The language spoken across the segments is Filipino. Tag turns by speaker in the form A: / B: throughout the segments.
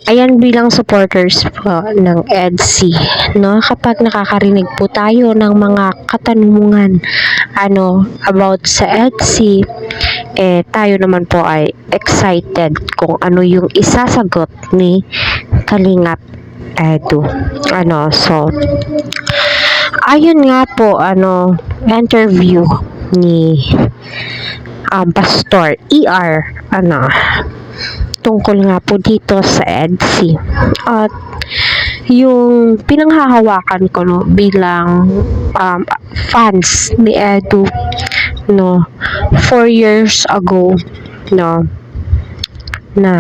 A: Ayan, bilang supporters po ng EDSI, no, kapag nakakarinig po tayo ng mga katanungan about sa EDSI, tayo naman po ay excited kung ano yung isasagot ni Kalingap Edu. So ayun nga po, interview ni Pastor ER, tungkol nga po dito sa EDSI. At yung pinanghahawakan ko, no, bilang fans ni Edu, no, 4 years ago, no, na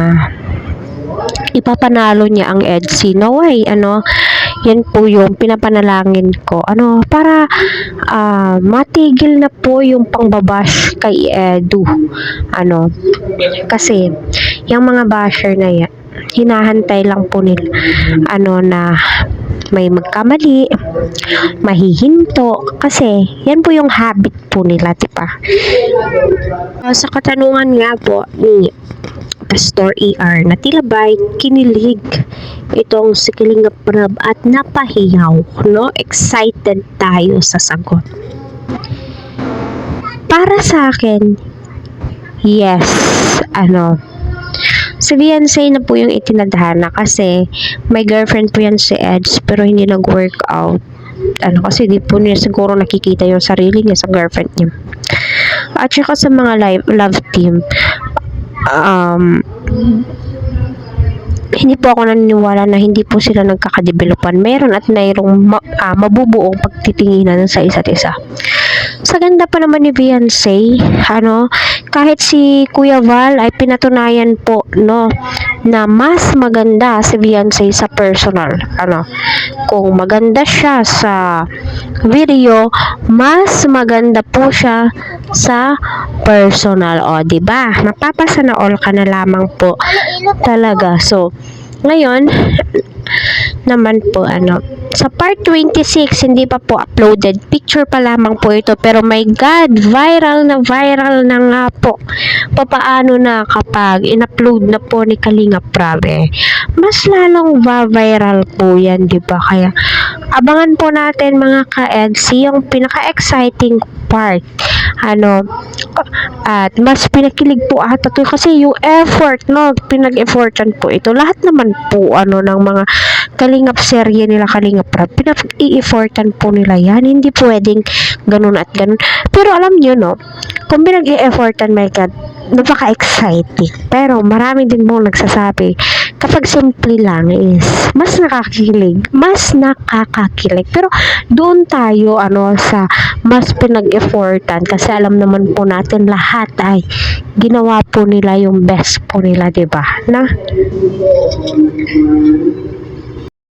A: ipapanalo niya ang EDSI. Naway, yan po yung pinapanalangin ko, para matigil na po yung pangbabash kay Edu. Kasi yung mga basher na yan, hinahantay lang po nila na may magkamali, mahihinto, kasi yan po yung habit po nila, diba? Sa katanungan nga po ni Pastor ER, na tila ba'y kinilig itong si Kalingap Rab at napahiyaw, no? Excited tayo sa sagot. Para sa akin, yes, si Beyonce na po yung itinadhana, kasi may girlfriend po yan si Eds, pero hindi nag-work out. Kasi di po niya siguro nakikita yung sarili niya sa girlfriend niya. At saka sa mga love team, hindi po ako naniniwala na hindi po sila nagkakadevelopan. Meron at mayroong mabubuong pagtitinginan sa isa't isa. Sa ganda pa naman ni Beyonce, kahit si Kuya Val ay pinatunayan po, no, na mas maganda si Beyonce sa personal. Kung maganda siya sa video, mas maganda po siya sa personal. O, diba? Mapapasa na all ka na lamang po talaga. So, ngayon naman po, sa part 26, hindi pa po uploaded, picture pa lamang po ito, pero my God, viral na nga po. Papaano na kapag in-upload na po ni Kalingap Rab, mas lalong viral po yan, diba? Kaya abangan po natin, mga ka-EDSI, yung pinaka-exciting part. At mas pinakilig po ata to, kasi yung effort, no, pinag-effortan po ito. Lahat naman po ng mga Kalingap serye nila, Kalingap Rab, pinag-i-effortan po nila yan. Hindi pwedeng ganun at ganun. Pero alam nyo, no, kung pinag-i-effortan, my God, napaka-exciting. Pero marami din mo nagsasabi, kapag simple lang is mas nakakakilig. Pero doon tayo sa mas pinag-effortan, kasi alam naman po natin lahat ay ginawa po nila yung best po nila, diba?